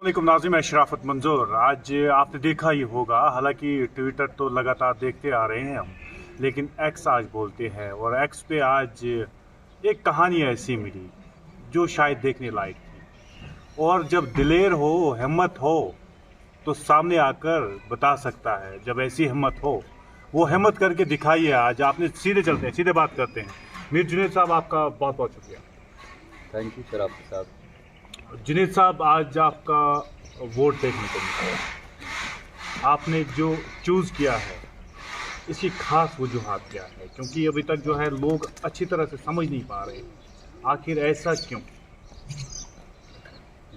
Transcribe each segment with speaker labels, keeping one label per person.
Speaker 1: वालेकुम नाज़िम, मैं शराफत मंजूर। आज आपने देखा ही होगा, हालांकि ट्विटर तो लगातार देखते आ रहे हैं हम, लेकिन एक्स आज बोलते हैं। और एक्स पे आज एक कहानी ऐसी मिली जो शायद देखने लायक थी। और जब दिलेर हो, हिम्मत हो, तो सामने आकर बता सकता है। जब ऐसी हिम्मत हो, वो हिम्मत करके दिखाइए। आज आपने सीधे चलते हैं, सीधे बात करते हैं। मीर जुनेद साहब, आपका बहुत बहुत शुक्रिया।
Speaker 2: थैंक यू शराफत साहब।
Speaker 1: जुनेद साहब, आज आपका वोट देखने को मिला। आपने जो चूज़ किया है, इसकी खास वजूहात क्या है? क्योंकि अभी तक जो है लोग अच्छी तरह से समझ नहीं पा रहे, आखिर ऐसा क्यों?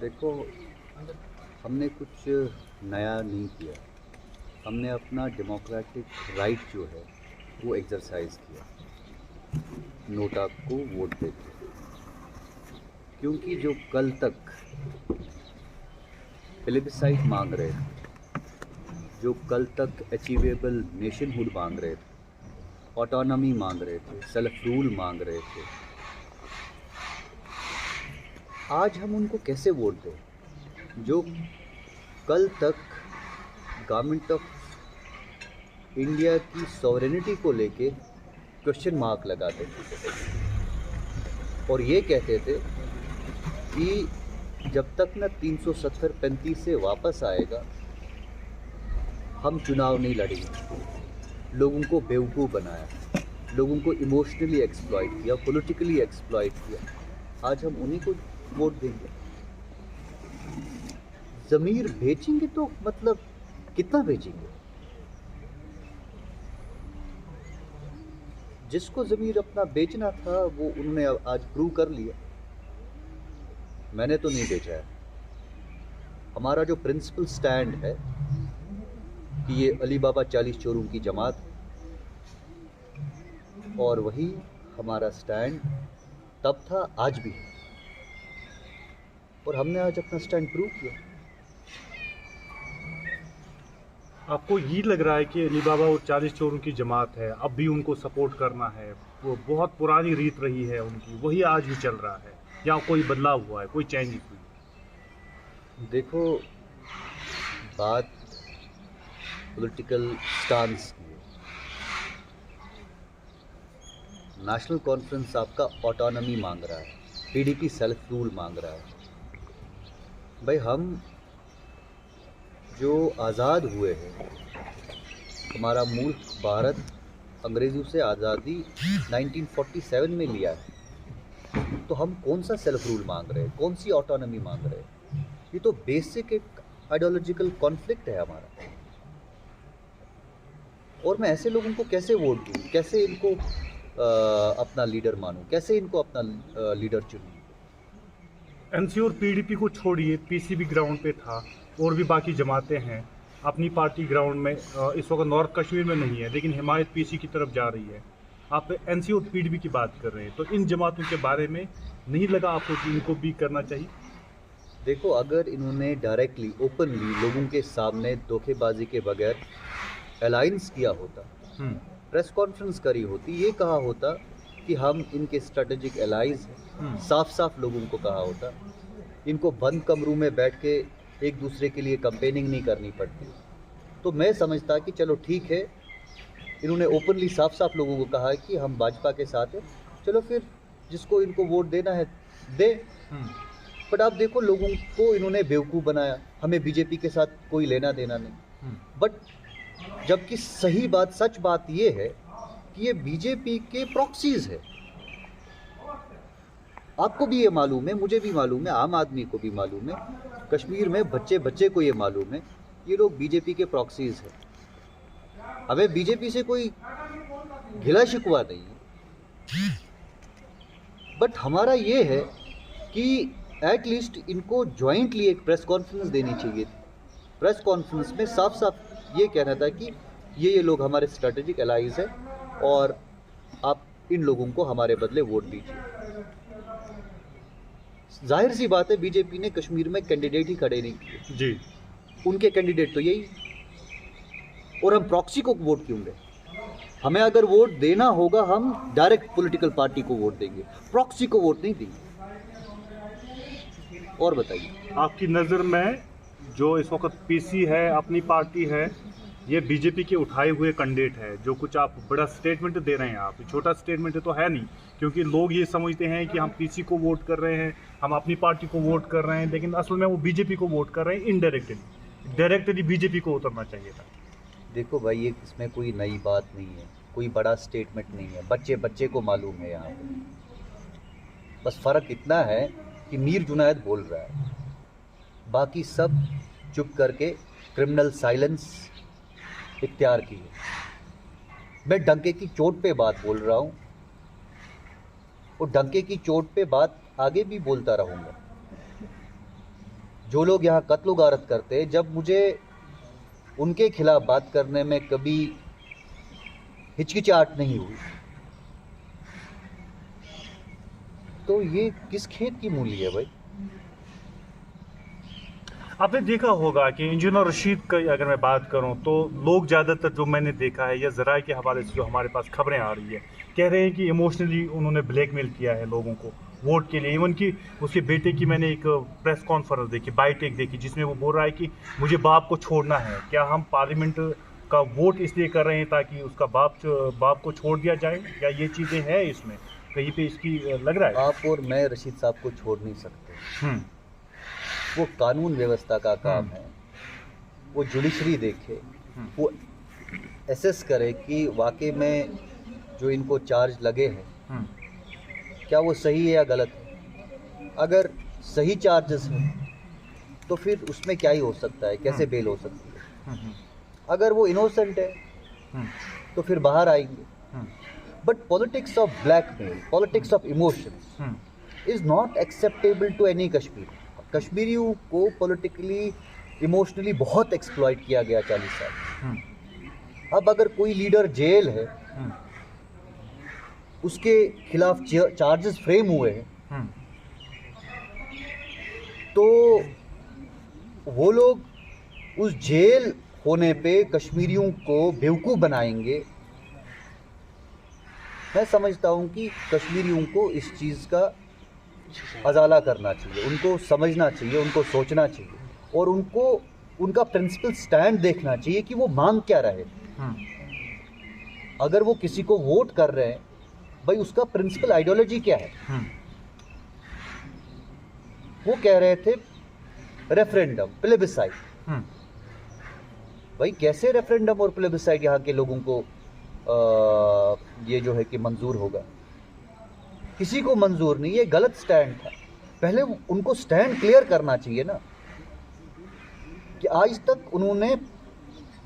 Speaker 2: देखो, हमने कुछ नया नहीं किया। हमने अपना डेमोक्रेटिक राइट जो है वो एक्सरसाइज किया, नोटा को वोट देके। क्योंकि जो कल तक प्लेबिसाइट मांग रहे थे, जो कल तक अचीवेबल नेशनहुड मांग रहे थे, ऑटोनॉमी मांग रहे थे, सेल्फ रूल मांग रहे थे, आज हम उनको कैसे वोट दें? जो कल तक गवर्नमेंट ऑफ इंडिया की सॉवरेनिटी को लेके क्वेश्चन मार्क लगाते थे और ये कहते थे कि जब तक न 370-35 से वापस आएगा, हम चुनाव नहीं लड़ेंगे। लोगों को बेवकूफ़ बनाया, लोगों को इमोशनली एक्सप्लॉइट किया, पॉलिटिकली एक्सप्लॉइट किया। आज हम उन्हीं को वोट देंगे। ज़मीर बेचेंगे तो मतलब कितना बेचेंगे? जिसको ज़मीर अपना बेचना था वो उन्होंने आज प्रूव कर लिया। मैंने तो नहीं बेचा है। हमारा जो प्रिंसिपल स्टैंड है कि ये अली बाबा 40 चोरों की जमात है, और वही हमारा स्टैंड तब था, आज भी है। और हमने आज अपना स्टैंड प्रूव किया।
Speaker 1: आपको ये लग रहा है कि अली बाबा और 40 चोरों की जमात है, अब भी उनको सपोर्ट करना है? वो बहुत पुरानी रीत रही है उनकी, वही आज भी चल रहा है, या कोई बदलाव हुआ है, कोई चेंज हुई?
Speaker 2: देखो, बात पॉलिटिकल स्टांस की है। नेशनल कॉन्फ्रेंस आपका ऑटोनॉमी मांग रहा है, पीडीपी सेल्फ रूल मांग रहा है। भाई, हम जो आज़ाद हुए हैं, हमारा मुल्क भारत अंग्रेज़ों से आज़ादी 1947 में लिया है, तो हम कौन सा सेल्फ रूल मांग रहे हैं, कौन सी ऑटोनॉमी मांग रहे हैं? ये तो बेसिक एक आइडियोलॉजिकल कॉन्फ्लिक्ट है हमारा। और मैं ऐसे लोगों को कैसे वोट दूँ, कैसे इनको अपना लीडर मानूँ, कैसे इनको अपना लीडर चुनूँ?
Speaker 1: एनसी और पीडीपी को छोड़िए, पीसीबी ग्राउंड पे था, और भी बाकी जमातें हैं अपनी पार्टी ग्राउंड में। इस वक्त नॉर्थ कश्मीर में नहीं है, लेकिन हिमायत पीसी की तरफ जा रही है। आप एनसी और पीडीपी की बात कर रहे हैं, तो इन जमातों के बारे में नहीं लगा आपको कि इनको भी करना चाहिए?
Speaker 2: देखो, अगर इन्होंने डायरेक्टली ओपनली लोगों के सामने धोखेबाजी के बगैर अलायंस किया होता, प्रेस कॉन्फ्रेंस करी होती, ये कहा होता कि हम इनके स्ट्रेटेजिक एलाइज हैं, साफ साफ लोगों को कहा होता, इनको बंद कमरों में बैठ के एक दूसरे के लिए कैंपेनिंग नहीं करनी पड़ती, तो मैं समझता कि चलो ठीक है, इन्होंने ओपनली साफ साफ लोगों को कहा कि हम भाजपा के साथ हैं, चलो फिर जिसको इनको वोट देना है दे। बट आप देखो, लोगों को इन्होंने बेवकूफ़ बनाया, हमें बीजेपी के साथ कोई लेना देना नहीं। बट जबकि सही बात, सच बात ये है कि ये बीजेपी के प्रॉक्सीज है। आपको भी ये मालूम है, मुझे भी मालूम है, आम आदमी को भी मालूम है, कश्मीर में बच्चे बच्चे को ये मालूम है, ये लोग बीजेपी के प्रॉक्सीज हैं। हमें बीजेपी से कोई गिला शिकवा नहीं है, बट हमारा ये है कि एटलीस्ट इनको जॉइंटली एक प्रेस कॉन्फ्रेंस देनी चाहिए। प्रेस कॉन्फ्रेंस में साफ साफ ये कहना था कि ये लोग हमारे स्ट्रेटेजिक एलाइज हैं और आप इन लोगों को हमारे बदले वोट दीजिए। जाहिर सी बात है, बीजेपी ने कश्मीर में कैंडिडेट ही खड़े नहीं किए
Speaker 1: जी,
Speaker 2: उनके कैंडिडेट तो यही, और हम प्रॉक्सी को वोट क्यों दें? हमें अगर वोट देना होगा, हम डायरेक्ट पॉलिटिकल पार्टी को वोट देंगे, प्रॉक्सी को वोट नहीं देंगे। और बताइए,
Speaker 1: आपकी नज़र में जो इस वक्त पीसी है, अपनी पार्टी है, ये बीजेपी के उठाए हुए कैंडिडेट है। जो कुछ आप बड़ा स्टेटमेंट दे रहे हैं, आप छोटा स्टेटमेंट तो है नहीं, क्योंकि लोग ये समझते हैं कि हम पीसी को वोट कर रहे हैं, हम अपनी पार्टी को वोट कर रहे हैं, लेकिन असल में वो बीजेपी को वोट कर रहे हैं इनडायरेक्टली। डायरेक्टली बीजेपी को उतरना चाहिए था।
Speaker 2: देखो भाई, ये इसमें कोई नई बात नहीं है, कोई बड़ा स्टेटमेंट नहीं है, बच्चे बच्चे को मालूम है यहाँ पे। बस फ़र्क इतना है कि मीर जुनैद बोल रहा है, बाकी सब चुप करके क्रिमिनल साइलेंस इख्तियार की है। मैं डंके की चोट पे बात बोल रहा हूँ, और डंके की चोट पे बात आगे भी बोलता रहूँगा। जो लोग यहाँ कत्ल गारत करते, जब मुझे उनके खिलाफ बात करने में कभी हिचकिचाहट नहीं हुई, तो ये किस खेत की मूली है भाई?
Speaker 1: आपने देखा होगा कि इंजीनियर रशीद की अगर मैं बात करूं, तो लोग ज़्यादातर जो मैंने देखा है, या ज़राए के हवाले से जो हमारे पास खबरें आ रही है, कह रहे हैं कि इमोशनली उन्होंने ब्लैकमेल किया है लोगों को वोट के लिए। इवन कि उसके बेटे की मैंने एक प्रेस कॉन्फ्रेंस देखी, बाईटेक देखी, जिसमें वो बोल रहा है कि मुझे बाप को छोड़ना है। क्या हम पार्लियामेंट का वोट इसलिए कर रहे हैं ताकि उसका बाप को छोड़ दिया जाए, या ये चीज़ें हैं इसमें कहीं पे इसकी लग रहा है?
Speaker 2: आप और मैं रशीद साहब को छोड़ नहीं सकते। वो कानून व्यवस्था का काम है, वो जुडिशरी देखे, वो एसेस करे कि वाकई में जो इनको चार्ज लगे हैं क्या वो सही है या गलत है। अगर सही चार्जेस हैं तो फिर उसमें क्या ही हो सकता है, कैसे बेल हो सकती है। अगर वो इनोसेंट है तो फिर बाहर आएंगे। But politics of blackmail, politics of emotions is not acceptable to any Kashmiri. कश्मीरियों को पॉलिटिकली इमोशनली बहुत एक्सप्लॉइट किया गया 40 साल। अब अगर कोई लीडर जेल है, उसके खिलाफ चार्जेस फ्रेम हुए हैं, तो वो लोग उस जेल होने पे कश्मीरियों को बेवकूफ़ बनाएंगे। मैं समझता हूँ कि कश्मीरियों को इस चीज़ का अजाला करना चाहिए, उनको समझना चाहिए, उनको सोचना चाहिए, और उनको उनका प्रिंसिपल स्टैंड देखना चाहिए कि वो मांग क्या रहे। अगर वो किसी को वोट कर रहे हैं, भाई उसका प्रिंसिपल आइडियोलॉजी क्या है? वो कह रहे थे रेफरेंडम, प्लेबिसाइट। भाई कैसे रेफरेंडम और प्लेबिसाइट यहाँ के लोगों को ये जो है कि मंजूर होगा? किसी को मंजूर नहीं, ये गलत स्टैंड था। पहले उनको स्टैंड क्लियर करना चाहिए ना, कि आज तक उन्होंने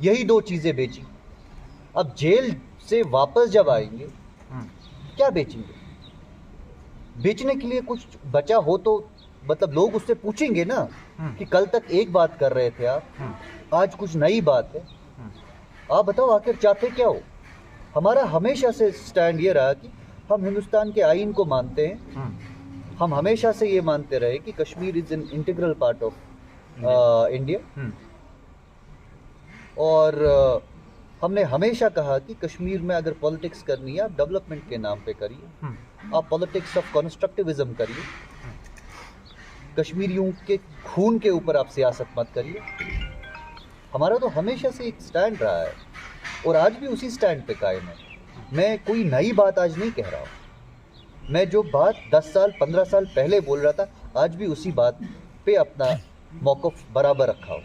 Speaker 2: यही दो चीज़ें बेची। अब जेल से वापस जब आएंगे, क्या बेचेंगे? बेचने के लिए कुछ बचा हो तो मतलब लोग उससे पूछेंगे ना कि कल तक एक बात कर रहे थे आप, आज कुछ नई बात है। आप बताओ आखिर चाहते क्या हो? हमारा हमेशा से स्टैंड ये रहा कि हम हिंदुस्तान के आईन को मानते हैं। हम हमेशा से ये मानते रहे कि Kashmir is an integral part of India, और हमने हमेशा कहा कि कश्मीर में अगर पॉलिटिक्स करनी है, आप डेवलपमेंट के नाम पे करिए, आप पॉलिटिक्स ऑफ कंस्ट्रक्टिविज्म करिए, कश्मीरियों के खून के ऊपर आप सियासत मत करिए। हमारा तो हमेशा से एक स्टैंड रहा है, और आज भी उसी स्टैंड पे कायम है। मैं कोई नई बात आज नहीं कह रहा हूँ। मैं जो बात 10 साल 15 साल पहले बोल रहा था, आज भी उसी बात पे अपना मौक़िफ़ बराबर रखा हूँ।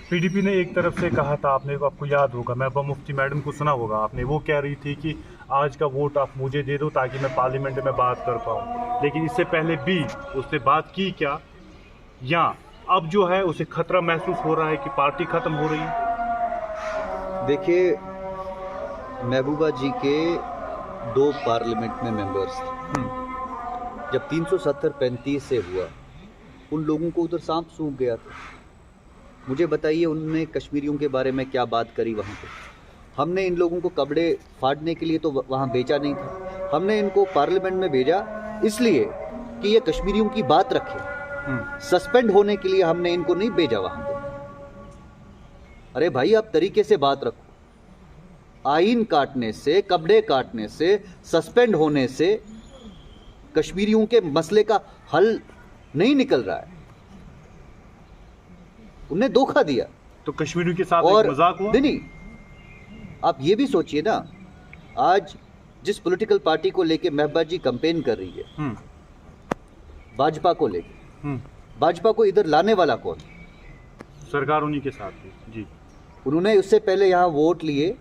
Speaker 1: पीडीपी ने एक तरफ से कहा था, आपको याद होगा, महबूबा मुफ्ती मैडम को सुना होगा आपने, वो कह रही थी कि आज का वोट आप मुझे दे दो ताकि मैं पार्लियामेंट में बात कर पाऊँ। लेकिन इससे पहले भी उसने बात की क्या, या अब जो है उसे खतरा महसूस हो रहा है कि पार्टी ख़त्म हो रही है?
Speaker 2: देखिए, महबूबा जी के 2 पार्लियामेंट में मेंबर्स थे। जब 370-35 से हुआ, उन लोगों को उधर सांप सूंघ गया था। मुझे बताइए उन्होंने कश्मीरियों के बारे में क्या बात करी वहाँ पे? हमने इन लोगों को कपड़े फाड़ने के लिए तो वहाँ भेजा नहीं था। हमने इनको पार्लियामेंट में भेजा इसलिए कि ये कश्मीरियों की बात रखें। सस्पेंड होने के लिए हमने इनको नहीं भेजा वहाँ पे। अरे भाई, आप तरीके से बात रखो। आइन काटने से, कपड़े काटने से, सस्पेंड होने से कश्मीरियों के मसले का हल नहीं निकल रहा है। उन्हें धोखा दिया।
Speaker 1: तो कश्मीरियों के साथ
Speaker 2: और
Speaker 1: एक मजाक हुआ?
Speaker 2: नहीं, आप ये भी सोचिए ना, आज जिस पॉलिटिकल पार्टी को लेके महबूबा जी कैंपेन कर रही है, भाजपा को लेके, भाजपा को इधर लाने वाला कौन?
Speaker 1: सरकार उन्हीं के साथ थी जी।
Speaker 2: उन्होंने उससे पहले यहाँ वोट लिए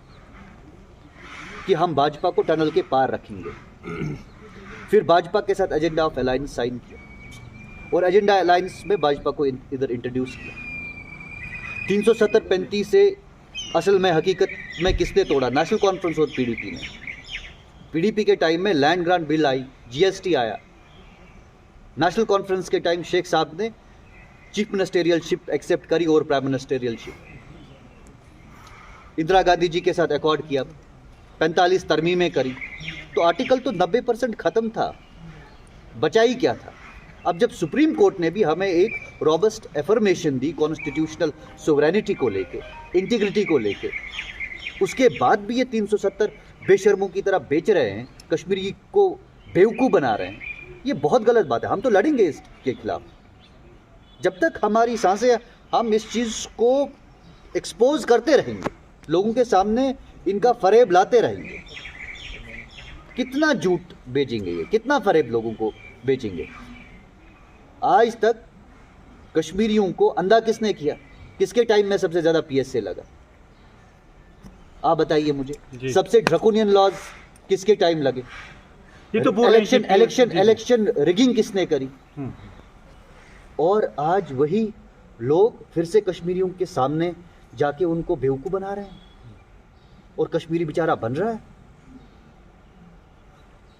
Speaker 2: कि हम भाजपा को टनल के पार रखेंगे, फिर भाजपा के साथ एजेंडा ऑफ अलायंस साइन किया और एजेंडा अलायंस में भाजपा को इधर इंट्रोड्यूस किया। 370-35 से असल में हकीकत में किसने तोड़ा? नेशनल कॉन्फ्रेंस और पीडीपी ने। पीडीपी के टाइम में लैंड ग्रांट बिल आई, जीएसटी आया। नेशनल कॉन्फ्रेंस के टाइम शेख साहब ने चीफ मिनिस्टेरियलशिप एक्सेप्ट करी और प्राइम मिनिस्टेरियलशिप। इंदिरा गांधी जी के साथ अकॉर्ड किया, 45 तरमीमें करी। तो आर्टिकल तो 90% खत्म था, बचा ही क्या था? अब जब सुप्रीम कोर्ट ने भी हमें एक रॉबस्ट एफर्मेशन दी कॉन्स्टिट्यूशनल सोवरेनिटी को लेके, इंटीग्रिटी को लेके, उसके बाद भी ये 370 बेशर्मों की तरह बेच रहे हैं, कश्मीरी को बेवकूफ़ बना रहे हैं, ये बहुत गलत बात है। हम तो लड़ेंगे इसके खिलाफ। जब तक हमारी सांसें, हम इस चीज़ को एक्सपोज करते रहेंगे, लोगों के सामने इनका फरेब लाते रहेंगे। कितना झूठ बेचेंगे ये, कितना फरेब लोगों को बेचेंगे? आज तक कश्मीरियों को अंधा किसने किया? किसके टाइम में सबसे ज़्यादा पीएसए लगा? आप बताइए मुझे। सबसे ड्रकोनियन लॉज किसके टाइम लगे?
Speaker 1: ये तो
Speaker 2: इलेक्शन रिगिंग किसने करी? और आज वही लोग फिर से कश्मीरियों के सामने जाके उनको बेवकूफ़ बना रहे हैं और कश्मीरी बेचारा बन रहा है।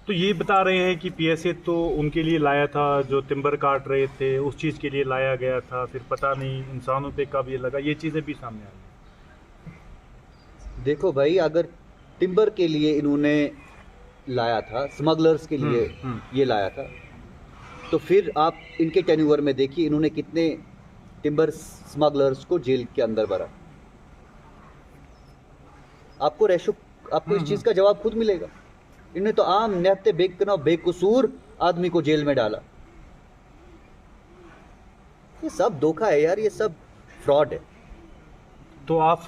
Speaker 1: तो ये बता रहे हैं कि पीएसए तो उनके लिए लाया था जो टिम्बर काट रहे थे, उस चीज़ के लिए लाया गया था, फिर पता नहीं इंसानों पे कब ये लगा, ये चीज़ें भी सामने आ गई।
Speaker 2: देखो भाई, अगर टिम्बर के लिए इन्होंने लाया था, स्मगलर्स के लिए ये लाया था, तो फिर आप इनके टेन्यूअर में देखिए इन्होंने कितने टिम्बर स्मगलर्स को जेल के अंदर भरा। आपको इस चीज़ का जवाब खुद मिलेगा। इन्हें तो आम निहत्ते बेकसूर आदमी को जेल में डाला। ये सब धोखा है यार, ये सब फ्रॉड है।
Speaker 1: तो आप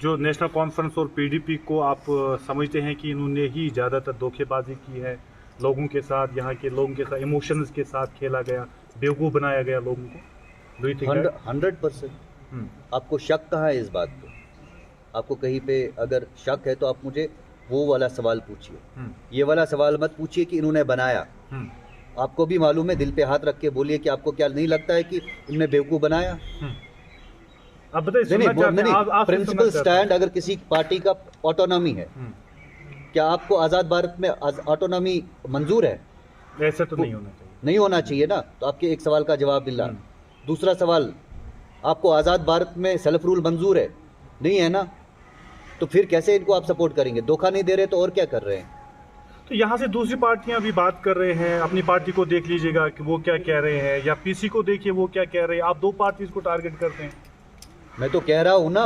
Speaker 1: जो नेशनल कॉन्फ्रेंस और पीडीपी को आप समझते हैं कि इन्होंने ही ज़्यादातर धोखेबाजी की है लोगों के साथ, यहाँ के लोगों के साथ इमोशंस के साथ खेला गया, बेवकूफ़ बनाया गया लोगों को?
Speaker 2: 100%। आपको शक कहाँ है इस बात पे? आपको कहीं पे अगर शक है तो आप मुझे वो वाला सवाल पूछिए। ये वाला सवाल मत पूछिए कि इन्होंने बनाया। आपको भी मालूम है, दिल पे हाथ रख के बोलिए कि आपको क्या नहीं लगता है कि इन्होंने बेवकूफ़ बनाया?
Speaker 1: अब बताइए,
Speaker 2: प्रिंसिपल स्टैंड अगर किसी पार्टी का ऑटोनॉमी है, क्या आपको आज़ाद भारत में ऑटोनॉमी मंजूर है?
Speaker 1: ऐसा तो नहीं होना चाहिए।
Speaker 2: नहीं होना चाहिए ना। तो आपके एक सवाल का जवाब मिला। दूसरा सवाल, आपको आज़ाद भारत में सेल्फ रूल मंजूर है? नहीं है ना। तो फिर कैसे इनको आप सपोर्ट करेंगे? धोखा नहीं दे रहे तो और क्या कर रहे हैं?
Speaker 1: तो यहाँ से दूसरी पार्टियां भी बात कर रहे हैं, अपनी पार्टी को देख लीजिएगा कि वो क्या कह रहे हैं, या पीसी को देखिए वो क्या कह रहे हैं। आप दो पार्टीज को टारगेट करते हैं।
Speaker 2: मैं तो कह रहा हूँ ना,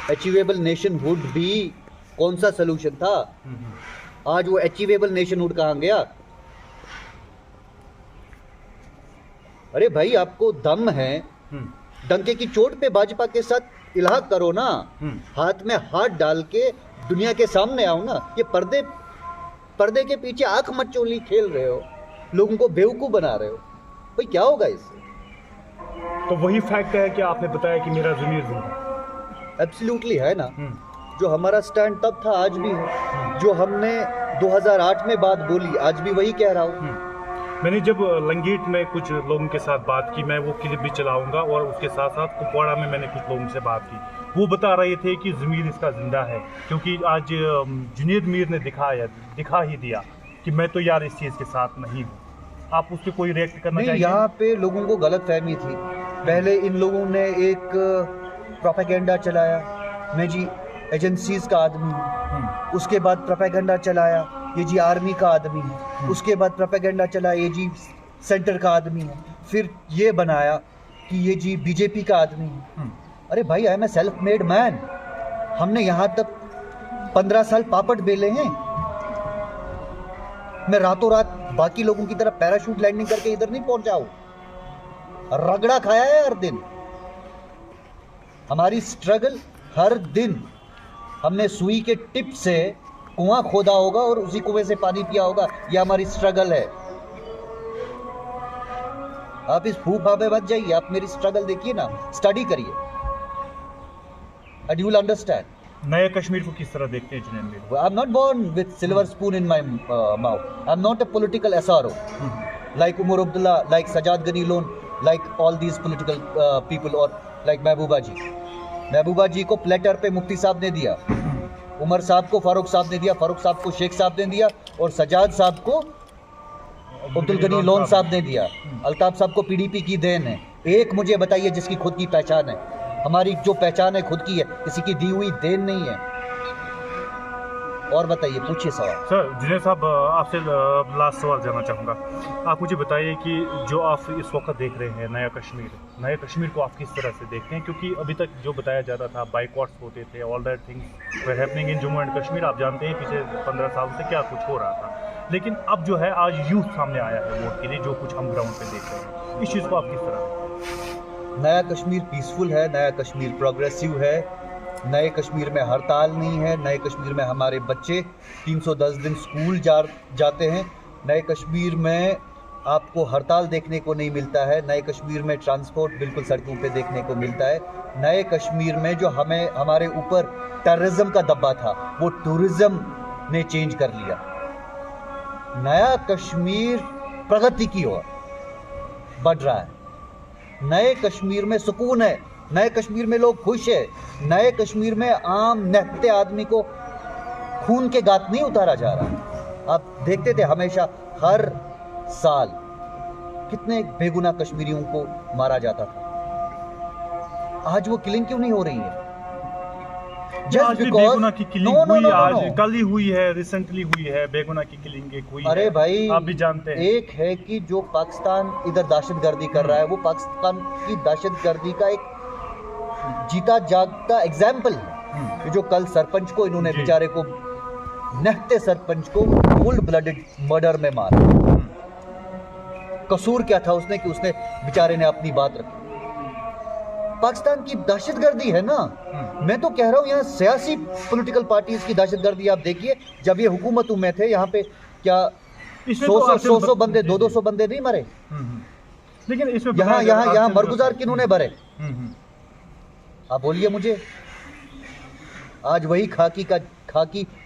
Speaker 2: अचीवेबल नेशनहुड भी कौन सा सोल्यूशन था? आज वो अचीवेबल नेशनहुड कहाँ गया? अरे भाई, आपको दम है, डंके की चोट पे भाजपा के साथ इलाहा करो ना, हाथ में हाथ डाल के दुनिया के सामने आओ ना। ये पर्दे के पीछे आंख मचोली खेल रहे हो, लोगों को बेवकूफ बना रहे हो। भाई क्या होगा इससे?
Speaker 1: तो वही फैक्ट है कि आपने बताया कि मेरा ज़मीर जिंदा।
Speaker 2: एब्सोल्युटली है ना। जो हमारा स्टैंड तब था आज भी है। जो हमने 2008 में बात बोली आज भी वही कह रहा हूँ।
Speaker 1: मैंने जब लंगीट में कुछ लोगों के साथ बात की, मैं वो क्लिप भी चलाऊंगा, और उसके साथ साथ कुपवाड़ा में मैंने कुछ लोगों से बात की। वो बता रहे थे कि ज़मीर इसका ज़िंदा है, क्योंकि आज जुनेद मीर ने दिखा ही दिया कि मैं तो यार इस चीज़ के साथ नहीं हूँ। आप उस पर कोई रिएक्ट करना चाहिए?
Speaker 2: यहाँ पे लोगों को गलत फहमी थी। पहले इन लोगों ने एक प्रोपेगेंडा चलाया, मैं जी एजेंसीज का आदमी हूँ। उसके बाद प्रोपेगेंडा चलाया, ये जी आर्मी का आदमी है। उसके बाद प्रोपेगेंडा चला, ये जी सेंटर का आदमी है। फिर ये बनाया कि ये जी बीजेपी का आदमी है। अरे भाई, I am a self made man. हमने यहाँ तक 15 साल पापड़ बेले हैं। मैं रातों रात बाकी लोगों की तरह पैराशूट लैंडिंग करके इधर नहीं पहुंचा हूं। रगड़ा खाया है हर दिन। हमारी स्ट्रगल हर दिन हमने सुई के टिप से कुआं खोदा होगा और उसी कुएं से पानी पिया होगा, ये हमारी स्ट्रगल है। आप इस फूफा पे मत जाइए, आप मेरी स्ट्रगल देखिए ना, स्टडी करिए एंड यू विल अंडरस्टैंड।
Speaker 1: नए कश्मीर को किस तरह देखते हैं Junaid Mir?
Speaker 2: I am not born with silver spoon in my mouth, I am not a political SRO like Umar Abdullah, like Sajjad Ghani Lone, like all these political people, or like महबूबा जी। महबूबा जी को platter पे मुफ्ती साहब ने दिया, उमर साहब को फारूक साहब ने दिया, फारूक साहब को शेख साहब ने दिया, और सजाद साहब को अब्दुल गनी लोन साहब ने दिया। अल्ताफ साहब को PDP की देन है। एक मुझे बताइए जिसकी खुद की पहचान है। हमारी जो पहचान है खुद की है, किसी की दी हुई देन नहीं है। और बताइए, पूछिए सवाल।
Speaker 1: सर जुनैद साहब, आपसे लास्ट सवाल जानना चाहूँगा। आप मुझे बताइए कि जो आप इस वक्त देख रहे हैं नया कश्मीर को आप किस तरह से देखते हैं? क्योंकि अभी तक जो बताया जाता था, बाइकॉट्स होते थे, all that things were happening in Jammu and Kashmir. आप जानते हैं पिछले 15 साल से क्या कुछ हो रहा था, लेकिन अब जो है आज यूथ सामने आया है वोट के लिए, जो कुछ हम ग्राउंड पे देख रहे हैं, इस चीज़ को आप किस तरह देखते हैं?
Speaker 2: नया कश्मीर पीसफुल है, नया कश्मीर प्रोग्रेसिव है, नए कश्मीर में हड़ताल नहीं है, नए कश्मीर में हमारे बच्चे 310 दिन स्कूल जाते हैं, नए कश्मीर में आपको हड़ताल देखने को नहीं मिलता है, नए कश्मीर में ट्रांसपोर्ट बिल्कुल सड़कों पे देखने को मिलता है, नए कश्मीर में जो हमारे ऊपर टेररिज्म का दब्बा था वो टूरिज्म ने चेंज कर लिया। नया कश्मीर प्रगति की ओर बढ़ रहा है, नए कश्मीर में सुकून है, नए कश्मीर में लोग खुश है, नए कश्मीर में आम निहत्ते आदमी को खून के गात नहीं उतारा जा रहा। आप देखते थे हमेशा हर साल कितने बेगुनाह कश्मीरियों को मारा जाता था। आज वो किलिंग क्यों नहीं हो रही है?
Speaker 1: आज भी बेगुनाह की किलिंग हुई, आज कल ही हुई है, रिसेंटली हुई है बेगुनाह की किलिंग एक हुई।
Speaker 2: अरे भाई,
Speaker 1: आप भी जानते हैं।
Speaker 2: एक है कि जो पाकिस्तान इधर दहशतगर्दी कर रहा है, वो पाकिस्तान की दहशतगर्दी का एक जीता जागता एग्जाम्पल है। जो कल सरपंच को इन्होंने बेचारे को, नहते सरपंच को कोल्ड ब्लडेड मर्डर में मारा। कसूर क्या था उसने कि उसने बेचारे ने अपनी बात रखी। पाकिस्तान की दहशतगर्दी है ना। मैं तो कह रहा हूँ यहाँ सियासी पॉलिटिकल पार्टीज की दहशतगर्दी आप देखिए। जब ये हुकूमतों में थे यहाँ पे क्या 100 बंदे 200 बंदे नहीं मरे,
Speaker 1: लेकिन इसमें
Speaker 2: यहाँ मरगुजार किन्होंने भरे? आप बोलिए मुझे। आज वही खाकी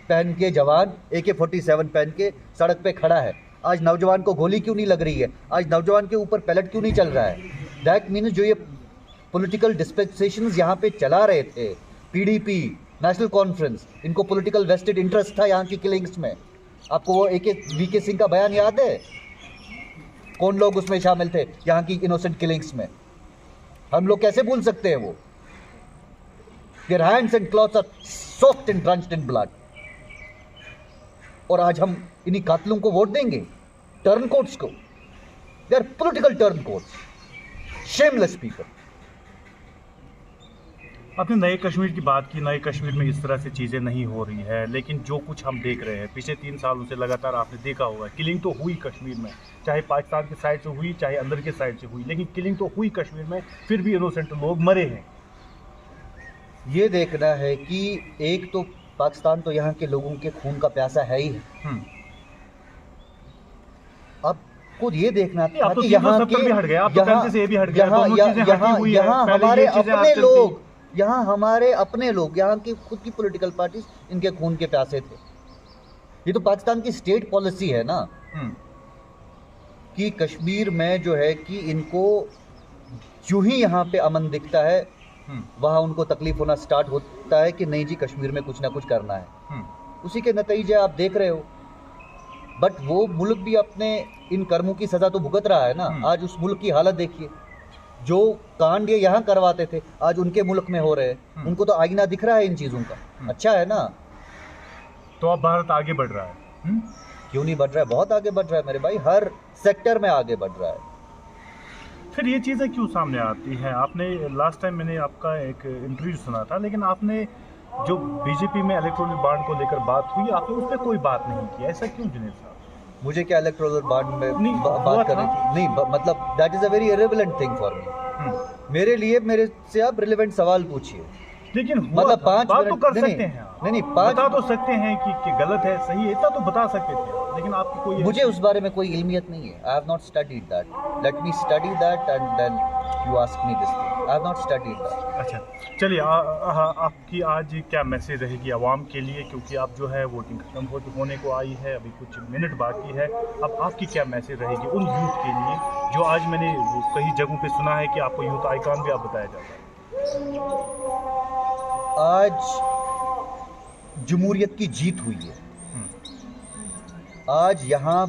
Speaker 2: पहन के जवान AK-47 पहन के सड़क पे खड़ा है। आज नौजवान को गोली क्यों नहीं लग रही है? आज नौजवान के ऊपर पैलेट क्यों नहीं चल रहा है? दैट मीन्स जो ये पॉलिटिकल डिस्पेंसेशंस यहाँ पे चला रहे थे, PDP, नेशनल कॉन्फ्रेंस, इनको पॉलिटिकल वेस्टेड इंटरेस्ट था यहाँ की किलिंग्स में। आपको वो VK सिंह का बयान याद है? कौन लोग उसमें शामिल थे यहाँ की इनोसेंट किलिंग्स में? हम लोग कैसे भूल सकते हैं वो? Their hands and clothes are soaked and drenched in blood. और आज हम इन्हीं कातलों को वोट देंगे, टर्नकोट्स को। They are political turncoats, shameless people.
Speaker 1: आपने नए कश्मीर की बात की। नए कश्मीर में इस तरह से चीज़ें नहीं हो रही है, लेकिन जो कुछ हम देख रहे हैं पिछले 3 सालों से लगातार आपने देखा होगा, किलिंग तो हुई कश्मीर में, चाहे पाकिस्तान की साइड से हुई चाहे अंदर के साइड से हुई, लेकिन किलिंग तो हुई कश्मीर में, फिर भी इनोसेंट लोग मरे हैं।
Speaker 2: ये देखना है कि एक तो पाकिस्तान तो यहाँ के लोगों के खून का प्यासा है ही। अब खुद ये देखना था कि यहाँ हमारे अपने लोग, यहाँ हमारे अपने लोग, यहाँ की खुद की पॉलिटिकल पार्टीज इनके खून के प्यासे थे। ये तो पाकिस्तान की स्टेट पॉलिसी है ना कि कश्मीर में जो है कि इनको जो ही यहाँ पे अमन दिखता है वहाँ उनको तकलीफ होना स्टार्ट होता है कि नहीं जी कश्मीर में कुछ ना कुछ करना है। उसी के नतीजे आप देख रहे हो। बट वो मुल्क भी अपने इन कर्मों की सजा तो भुगत रहा है ना। आज उस मुल्क की हालत देखिए, जो कांड ये यहाँ करवाते थे आज उनके मुल्क में हो रहे हैं। उनको तो आईना दिख रहा है इन चीज़ों का। अच्छा है ना।
Speaker 1: तो अब भारत आगे बढ़ रहा है।
Speaker 2: क्यों नहीं बढ़ रहा है? बहुत आगे बढ़ रहा है मेरे भाई, हर सेक्टर में आगे बढ़ रहा है।
Speaker 1: फिर ये चीज़ें क्यों सामने आती हैं? आपने लास्ट टाइम मैंने आपका एक इंटरव्यू सुना था, लेकिन आपने जो बीजेपी में इलेक्टोरल बॉन्ड को लेकर बात हुई, आपने उस पर कोई बात नहीं की। ऐसा क्यों जुनैद साहब?
Speaker 2: मुझे क्या इलेक्टोरल बॉन्ड में बात करनी थी? नहीं, मतलब that is a very irrelevant thing for me. मेरे लिए मेरे से आप रिलेवेंट सवाल पूछिए।
Speaker 1: लेकिन हुआ
Speaker 2: मतलब
Speaker 1: था,
Speaker 2: 5
Speaker 1: बात तो
Speaker 2: मिनट
Speaker 1: कर
Speaker 2: नहीं,
Speaker 1: सकते हैं आप।
Speaker 2: नहीं, 5
Speaker 1: बता तो सकते हैं कि गलत है सही है, इतना तो बता सकते थे, लेकिन आपकी कोई
Speaker 2: मुझे उस बारे में कोई इल्मियत नहीं है। I have not studied that. Let me study that and then you ask me this thing. I have not studied that.
Speaker 1: अच्छा चलिए, आपकी आज क्या मैसेज रहेगी आवाम के लिए, क्योंकि आप जो है वोटिंग खत्म होने को आई है, अभी कुछ मिनट बाकी है। अब आपकी क्या मैसेज रहेगी उन यूथ के लिए जो आज मैंने कई जगहों पे सुना है कि आपको यूथ आइकॉन भी आप बताया जाता है।
Speaker 2: आज जमहूरियत की जीत हुई है। आज यहाँ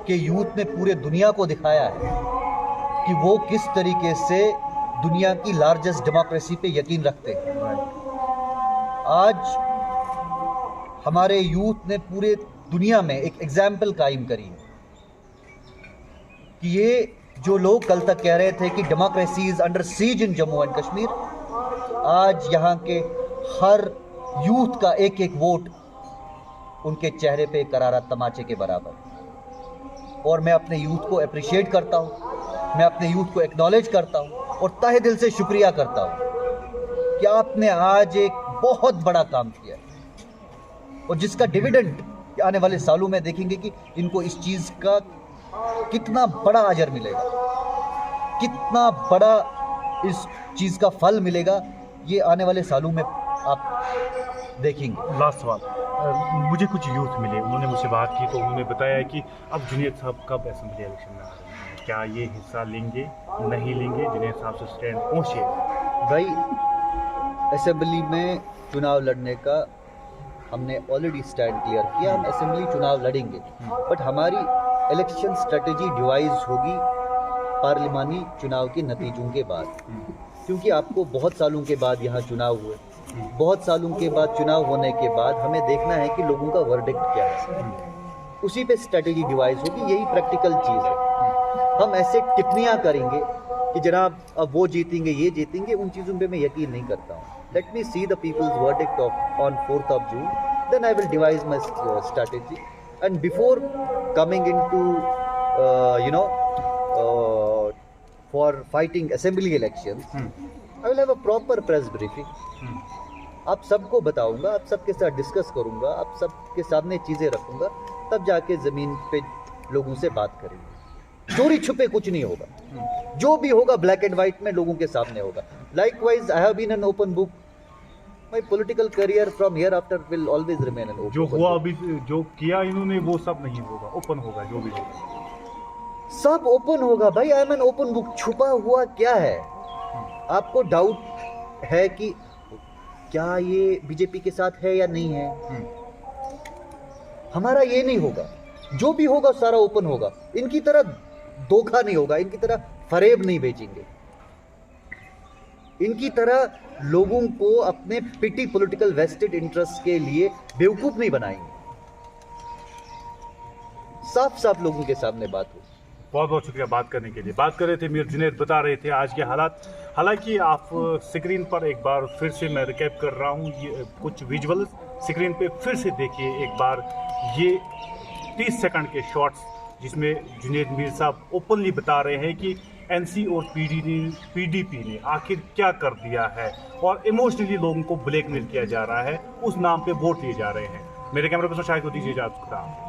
Speaker 2: के यूथ ने पूरे दुनिया को दिखाया है कि वो किस तरीके से दुनिया की लार्जेस्ट डेमोक्रेसी पे यकीन रखते हैं। आज हमारे यूथ ने पूरे दुनिया में एक एग्जाम्पल कायम करी है कि ये जो लोग कल तक कह रहे थे कि democracy is under seize in Jammu and Kashmir, आज यहाँ के हर यूथ का एक एक वोट उनके चेहरे पे करारा तमाचे के बराबर। और मैं अपने यूथ को अप्रिशिएट करता हूँ, मैं अपने यूथ को एक्नॉलेज करता हूँ और तहे दिल से शुक्रिया करता हूँ कि आपने आज एक बहुत बड़ा काम किया है और जिसका डिविडेंड आने वाले सालों में देखेंगे कि इनको इस चीज़ का कितना बड़ा अजर मिलेगा, कितना बड़ा इस चीज़ का फल मिलेगा, ये आने वाले सालों में आप देखेंगे।
Speaker 1: लास्ट सवाल, मुझे कुछ यूथ मिले, उन्होंने मुझसे बात की तो उन्होंने बताया कि अब जुनेद साहब कब असेंबली इलेक्शन में आ रहे हैं, क्या ये हिस्सा लेंगे नहीं लेंगे, जुनेद साहब से स्टैंड पहुँचे।
Speaker 2: भाई असेंबली में चुनाव लड़ने का हमने ऑलरेडी स्टैंड क्लियर किया, हम असेंबली चुनाव लड़ेंगे, बट हमारी इलेक्शन स्ट्रेटेजी डिवाइस होगी पार्लिमानी चुनाव के नतीजों के बाद, क्योंकि आपको बहुत सालों के बाद यहाँ चुनाव हुए, बहुत सालों के बाद चुनाव होने के बाद हमें देखना है कि लोगों का वर्डिक्ट क्या है, उसी पे स्ट्रेटेजी डिवाइस होगी। यही प्रैक्टिकल चीज़ है। हम ऐसे टिप्पणियाँ करेंगे कि जनाब अब वो जीतेंगे ये जीतेंगे, उन चीज़ों पे मैं यकीन नहीं करता हूँ। Let me see the people's verdict on 4th of June, then I will devise my strategy, and before coming into for fighting assembly elections, I will have a proper press briefing. आप सबको बताऊंगा, आप सबके साथ discuss करूंगा, आप सबके सामने चीज़ें रखूंगा, तब जाके ज़मीन पे लोगों से बात करेंगे। चोरी छुपे कुछ नहीं होगा, जो भी होगा ब्लैक एंड वाइट में लोगों के सामने होगा। Likewise, I have been an open book. My political career from hereafter will always remain an open book.
Speaker 1: जो हुआ अभी जो किया इन्होंने वो सब नहीं होगा, ओपन होगा, जो भी होगा
Speaker 2: सब ओपन होगा भाई। I M an open book. छुपा हुआ क्या है? आपको डाउट है कि क्या ये बीजेपी के साथ है या नहीं है? हमारा ये नहीं होगा, जो भी होगा सारा ओपन होगा। इनकी तरह धोखा नहीं होगा, इनकी तरह फरेब नहीं बेचेंगे, इनकी तरह लोगों को अपने पिटी पॉलिटिकल वेस्टेड इंटरेस्ट के लिए बेवकूफ नहीं बनाएंगे। साफ साफ लोगों के सामने बात हो।
Speaker 1: बहुत बहुत शुक्रिया बात करने के लिए। बात कर रहे थे मीर जुनैद, बता रहे थे आज के हालात। हालांकि आप स्क्रीन पर एक बार फिर से मैं रिकैप कर रहा हूँ, ये कुछ विजुअल स्क्रीन पे फिर से देखिए एक बार। ये 30 सेकंड के शॉट्स जिसमें जुनैद मीर साहब ओपनली बता रहे हैं कि एनसी और पीडीपी ने आखिर क्या कर दिया है और इमोशनली लोगों को ब्लैकमेल किया जा रहा है, उस नाम पे वोट लिए जा रहे हैं। मेरे कैमरा पर्सन शायद को दीजिए इजाजत।